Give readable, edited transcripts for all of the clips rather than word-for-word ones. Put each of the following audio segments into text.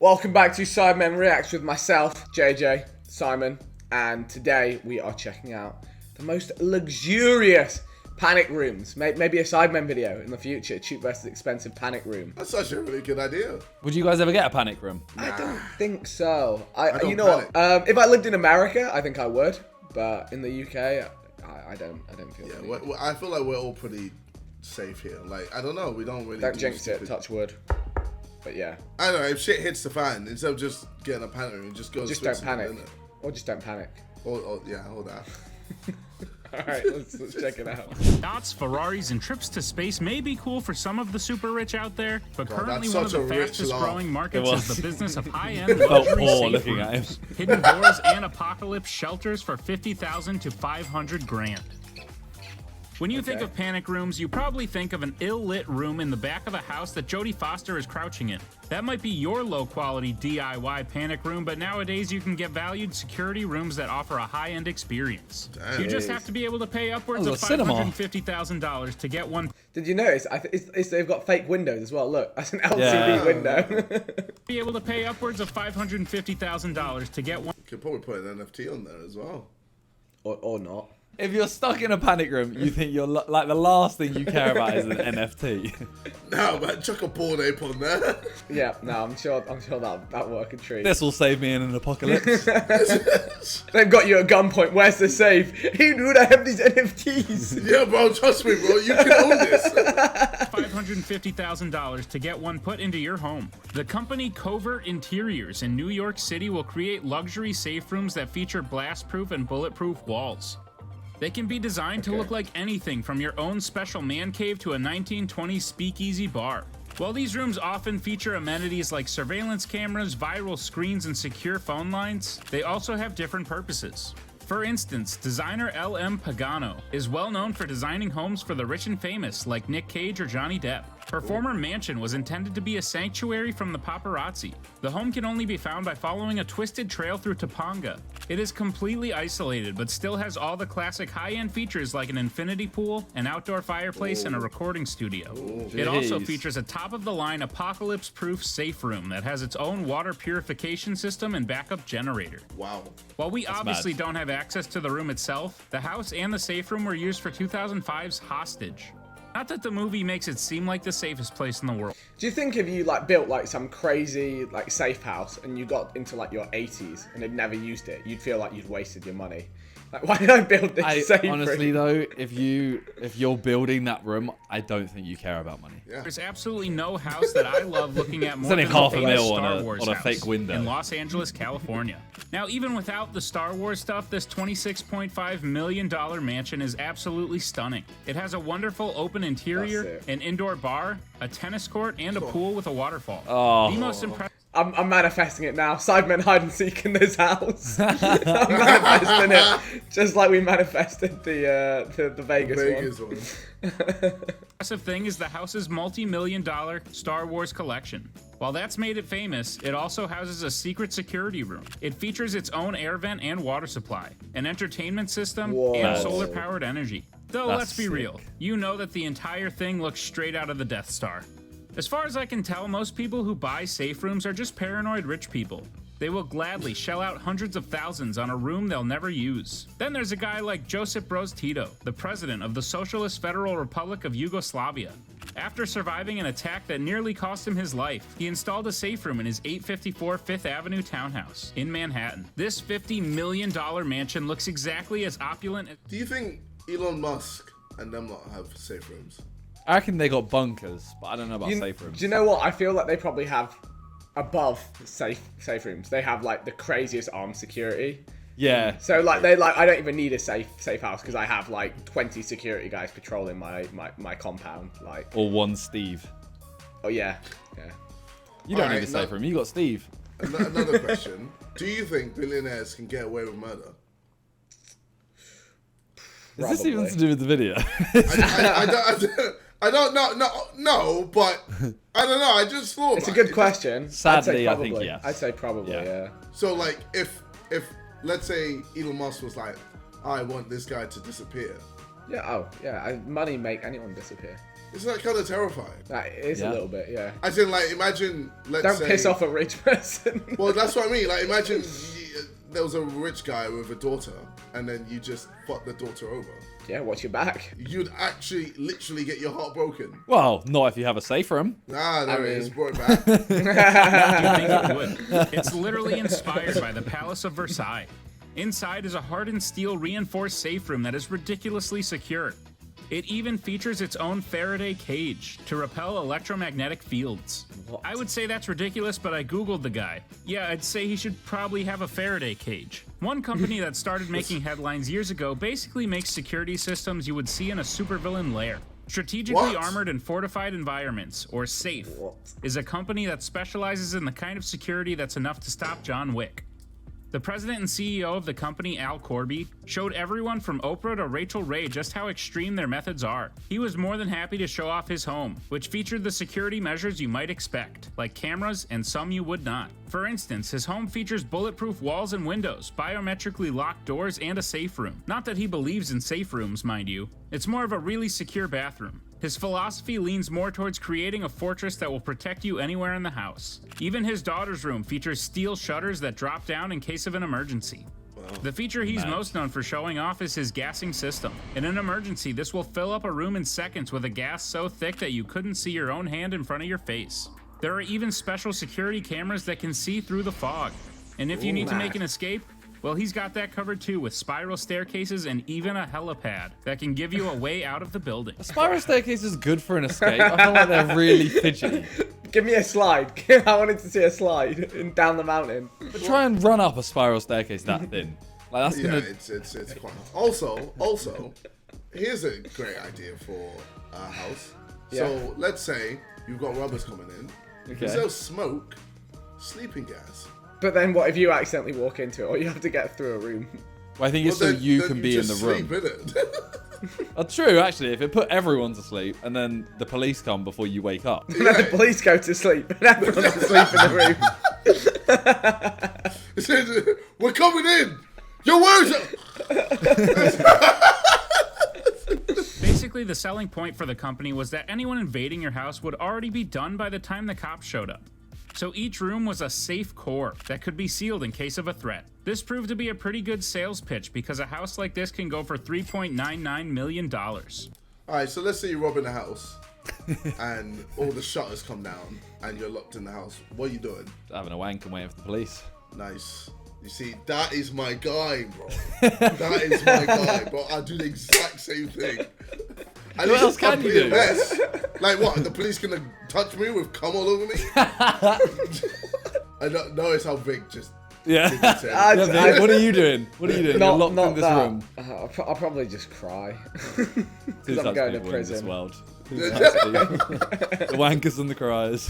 Welcome back to Sidemen Reacts with myself, JJ, Simon, and today we are checking out the most luxurious panic rooms. Maybe a Sidemen video in the future, cheap versus expensive panic room. That's such a really good idea. Would you guys ever get a panic room? I don't think so. don't you know panic. what? If I lived in America, I think I would, but in the UK, I don't feel the need. Yeah, I feel like we're all pretty safe here. Like, I don't know, we don't really Don't do jinx it, stupid- touch wood. But yeah. I don't know, if shit hits the fan, instead of just getting a panic room, just go to Just don't Switzerland, panic. innit? Or just don't panic. Or that. Alright, let's check it out. Yachts, Ferraris, and trips to space may be cool for some of the super rich out there, but God, currently that's one of such the a rich fastest laugh. growing markets It is was. the business of high-end Felt luxury poor safe looking at rooms, him. hidden doors, and apocalypse shelters for $50,000 to $500,000. When you think of panic rooms, you probably think of an ill-lit room in the back of a house that Jodie Foster is crouching in. That might be your low-quality DIY panic room, but nowadays you can get valued security rooms that offer a high-end experience. Damn. You just have to be able to pay upwards Oh, of a cinema. $550,000 to get one. Did you notice? They've got fake windows as well. Look, that's an LCD Yeah. window. Be able to pay upwards of $550,000 to get one. Could probably put an NFT on there as well. or not. If you're stuck in a panic room, you think you're like the last thing you care about is an NFT. No, man, chuck a Bored Ape on there. Yeah, no, I'm sure that'll work a treat. This will save me in an apocalypse. They've got you at gunpoint. Where's the safe? Hey, dude, I have these NFTs. Yeah, bro, trust me, bro, you can own this. $550,000 to get one put into your home. The company Covert Interiors in New York City will create luxury safe rooms that feature blast-proof and bulletproof walls. They can be designed to look like anything from your own special man cave to a 1920s speakeasy bar. While these rooms often feature amenities like surveillance cameras, viral screens, and secure phone lines, they also have different purposes. For instance, designer L.M. Pagano is well known for designing homes for the rich and famous like Nick Cage or Johnny Depp. Her former mansion was intended to be a sanctuary from the paparazzi. The home can only be found by following a twisted trail through Topanga. It is completely isolated, but still has all the classic high-end features like an infinity pool, an outdoor fireplace, and a recording studio. It also Jeez. features a top-of-the-line apocalypse-proof safe room that has its own water purification system and backup generator. Wow. While we obviously mad. don't have access to the room itself, the house and the safe room were used for 2005's Hostage. Not that the movie makes it seem like the safest place in the world. Do you think if you built some crazy safe house and you got into your 80s and had never used it, you'd feel like you'd wasted your money? Like, why did I build this safe Honestly room? though, if you're building that room, I don't think you care about money. Yeah. There's absolutely no house that I love looking at more only than half the a famous mil Star on a- Wars on a house fake window. in Los Angeles, California. Now, even without the Star Wars stuff, this $26.5 million mansion is absolutely stunning. It has a wonderful open interior, That's it. an indoor bar, a tennis court, and a pool with a waterfall. Oh. The most impressive I'm manifesting it now. Sidemen hide and seek in this house. I'm manifesting it, just like we manifested the Vegas one. thing is the house's multi-million-dollar Star Wars collection. While that's made it famous, it also houses a secret security room. It features its own air vent and water supply, an entertainment system, Whoa. and That's- solar-powered energy. Though, That's let's be sick. real, you know that the entire thing looks straight out of the Death Star. As far as I can tell, most people who buy safe rooms are just paranoid rich people. They will gladly shell out hundreds of thousands on a room they'll never use. Then there's a guy like Josip Broz Tito, the president of the Socialist Federal Republic of Yugoslavia. After surviving an attack that nearly cost him his life, he installed a safe room in his 854 Fifth Avenue townhouse in Manhattan. This $50 million mansion looks exactly as opulent as Do you think Elon Musk and them lot have safe rooms? I reckon they got bunkers, but I don't know about safe rooms. Do you know what? I feel like they probably have above safe rooms. They have the craziest armed security. Yeah. So I don't even need a safe house because I have 20 security guys patrolling my compound. Or one Steve. Oh yeah. You don't Alright, need a safe room. You got Steve. Another question. Do you think billionaires can get away with murder? Is this even Probably. to do with the video? I don't know, no, but I don't know. I just thought It's a about good it. question. Sadly, I'd I say think probably. yes. I'd say probably, Yeah. yeah. So if let's say Elon Musk was like, I want this guy to disappear. Yeah. Oh, yeah. Money make anyone disappear. Isn't that kind of terrifying? That is a little bit, yeah. As in, like, imagine, let's say... Don't piss off a rich person. Well, that's what I mean. Like, imagine there was a rich guy with a daughter, and then you just fuck the daughter over. Yeah, watch your back. You'd actually, literally get your heart broken. Well, not if you have a safe room. Ah, there it is. Brought it back. You think it would. It's literally inspired by the Palace of Versailles. Inside is a hardened steel reinforced safe room that is ridiculously secure. It even features its own Faraday cage to repel electromagnetic fields. What? I would say that's ridiculous, but I googled the guy. Yeah, I'd say he should probably have a Faraday cage. One company that started making headlines years ago basically makes security systems you would see in a supervillain lair. Strategically Armored and Fortified Environments, or SAFE, is a company that specializes in the kind of security that's enough to stop John Wick. The president and CEO of the company, Al Corby, showed everyone from Oprah to Rachel Ray just how extreme their methods are. He was more than happy to show off his home, which featured the security measures you might expect, like cameras and some you would not. For instance, his home features bulletproof walls and windows, biometrically locked doors, and a safe room. Not that he believes in safe rooms, mind you. It's more of a really secure bathroom. His philosophy leans more towards creating a fortress that will protect you anywhere in the house. Even his daughter's room features steel shutters that drop down in case of an emergency. The feature he's most known for showing off is his gassing system. In an emergency, this will fill up a room in seconds with a gas so thick that you couldn't see your own hand in front of your face. There are even special security cameras that can see through the fog. And if you need to make an escape, well, he's got that covered too, with spiral staircases and even a helipad that can give you a way out of the building. A spiral staircase is good for an escape. I feel like they're really fidgety. Give me a slide. I wanted to see a slide down the mountain. But try and run up a spiral staircase that thin. Like, that's gonna... it's quite... Also, here's a great idea for a house. Yeah. So, let's say you've got robbers coming in. Okay. Instead of smoke, sleeping gas. But then what if you accidentally walk into it, or you have to get through a room? Well, I think it's so you can be in the room. Sleep in it. Oh, true, actually. If it put everyone to sleep, and then the police come before you wake up. And then the police go to sleep, and everyone's asleep in the room. It says, we're coming in! Your words Basically, the selling point for the company was that anyone invading your house would already be done by the time the cops showed up. So each room was a safe core that could be sealed in case of a threat. This proved to be a pretty good sales pitch because a house like this can go for $3.99 million. Alright, so let's say you're robbing a house and all the shutters come down and you're locked in the house. What are you doing? Having a wank and waiting for the police. Nice. You see, that is my guy, bro. That is my guy, bro. I do the exact same thing. At What else can you do? Like what? The police gonna touch me with cum all over me? I don't notice how big just. Yeah. I- Yeah, what are you doing? What are you doing? You're locked in this room. I'll probably just cry. Two Because I'm types going of to people in this prison. world. Two types of people. The wankers and the criers.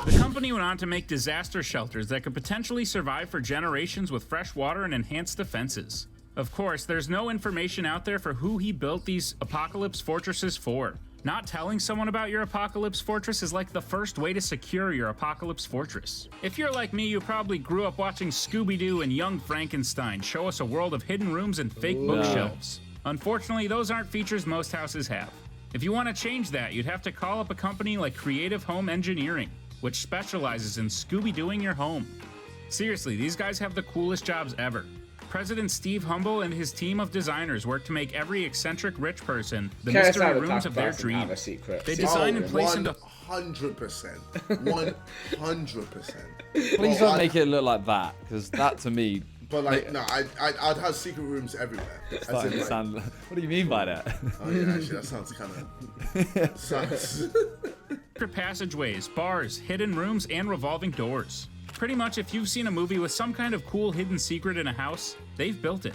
The company went on to make disaster shelters that could potentially survive for generations with fresh water and enhanced defenses. Of course, there's no information out there for who he built these apocalypse fortresses for. Not telling someone about your apocalypse fortress is like the first way to secure your apocalypse fortress. If you're like me, you probably grew up watching Scooby-Doo and Young Frankenstein show us a world of hidden rooms and fake bookshelves. Unfortunately, those aren't features most houses have. If you want to change that, you'd have to call up a company like Creative Home Engineering, which specializes in Scooby-Dooing your home. Seriously, these guys have the coolest jobs ever. President Steve Humble and his team of designers work to make every eccentric rich person the mystery rooms of their dream. They design and place into 100%. 100%. Please don't make it look like that, because that to me. But like, no, I'd have secret rooms everywhere. Starting to sound, what do you mean by that? Oh yeah, actually, that sounds kind of. secret passageways, bars, hidden rooms, and revolving doors. Pretty much if you've seen a movie with some kind of cool hidden secret in a house, they've built it.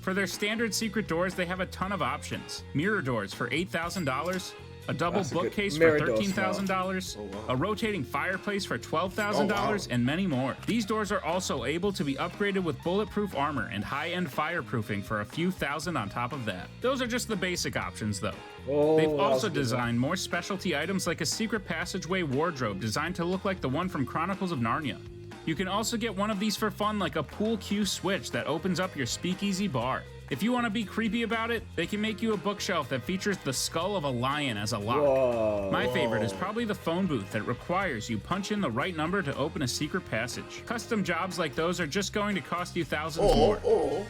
For their standard secret doors, they have a ton of options. Mirror doors for $8,000, a double bookcase for $13,000, a rotating fireplace for $12,000, and many more. These doors are also able to be upgraded with bulletproof armor and high-end fireproofing for a few thousand on top of that. Those are just the basic options though. They've also designed more specialty items like a secret passageway wardrobe designed to look like the one from Chronicles of Narnia. You can also get one of these for fun like a pool cue switch that opens up your speakeasy bar. If you want to be creepy about it, they can make you a bookshelf that features the skull of a lion as a lock. Whoa. My favorite is probably the phone booth that requires you punch in the right number to open a secret passage. Custom jobs like those are just going to cost you thousands more. Or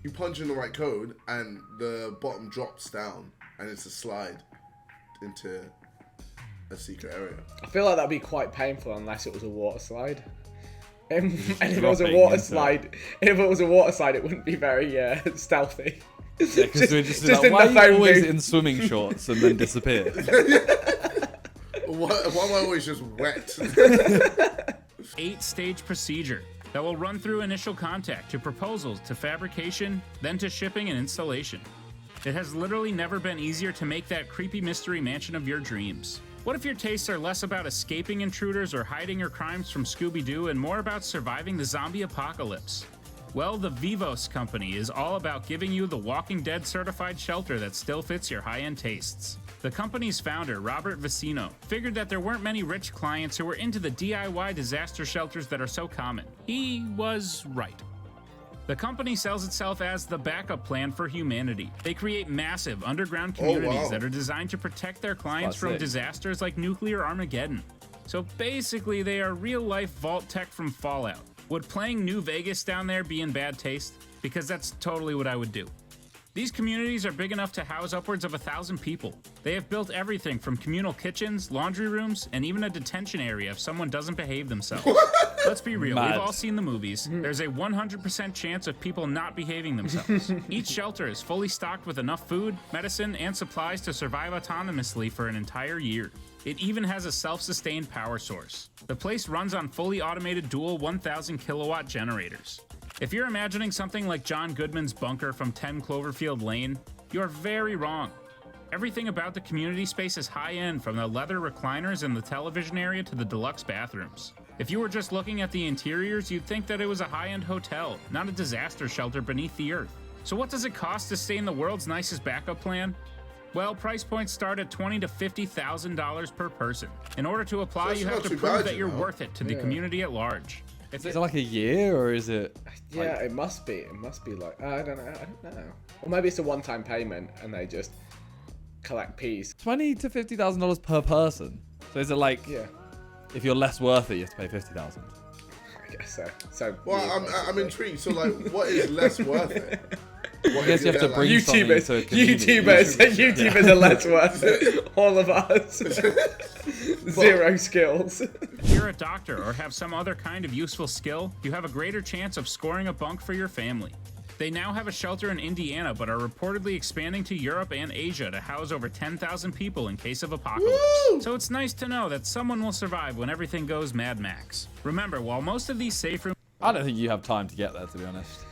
you punch in the right code and the bottom drops down and it's a slide into a secret area. I feel like that'd be quite painful unless it was a water slide. And if it was a water slide, it wouldn't be very stealthy. Yeah, because we're just like, in why the are you phone always booth. in swimming shorts and then disappear? Why am I always just wet? 8-stage procedure that will run through initial contact to proposals to fabrication, then to shipping and installation. It has literally never been easier to make that creepy mystery mansion of your dreams. What if your tastes are less about escaping intruders or hiding your crimes from Scooby-Doo and more about surviving the zombie apocalypse? Well, the Vivos company is all about giving you the Walking Dead certified shelter that still fits your high-end tastes. The company's founder, Robert Vicino, figured that there weren't many rich clients who were into the DIY disaster shelters that are so common. He was right. The company sells itself as the backup plan for humanity. They create massive underground communities that are designed to protect their clients from disasters like nuclear Armageddon. So basically, they are real-life vault tech from Fallout. Would playing New Vegas down there be in bad taste? Because that's totally what I would do. These communities are big enough to house upwards of 1,000 people. They have built everything from communal kitchens, laundry rooms, and even a detention area if someone doesn't behave themselves. Let's be real, we've all seen the movies. There's a 100% chance of people not behaving themselves. Each shelter is fully stocked with enough food, medicine, and supplies to survive autonomously for an entire year. It even has a self-sustained power source. The place runs on fully automated dual 1,000 kilowatt generators. If you're imagining something like John Goodman's bunker from 10 Cloverfield Lane, you're very wrong. Everything about the community space is high-end, from the leather recliners in the television area to the deluxe bathrooms. If you were just looking at the interiors, you'd think that it was a high-end hotel, not a disaster shelter beneath the earth. So what does it cost to stay in the world's nicest backup plan? Well, price points start at $20,000 to $50,000 per person. In order to apply, you have to prove that you're worth it to the community at large. Is it like a year or is it? Yeah, it must be. It must be like I don't know. Or maybe it's a one-time payment and they just collect peas. $20,000 to $50,000 per person. So is it like if you're less worth it, you have to pay $50,000? I guess so. So well, I'm intrigued. So like, what is less worth it? I guess you have to bring YouTubers. something to a community. YouTubers are less worth it. All of us. Zero skills. If you're a doctor or have some other kind of useful skill, you have a greater chance of scoring a bunk for your family. They now have a shelter in Indiana, but are reportedly expanding to Europe and Asia to house over 10,000 people in case of apocalypse. Woo! So it's nice to know that someone will survive when everything goes Mad Max. Remember, while most of these safe rooms... I don't think you have time to get there, to be honest.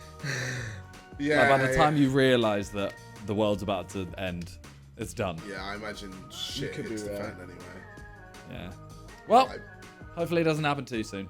Yeah. Like by the time you realise that the world's about to end, it's done. Yeah, I imagine shit hits the fan anyway. Yeah. Well, hopefully it doesn't happen too soon.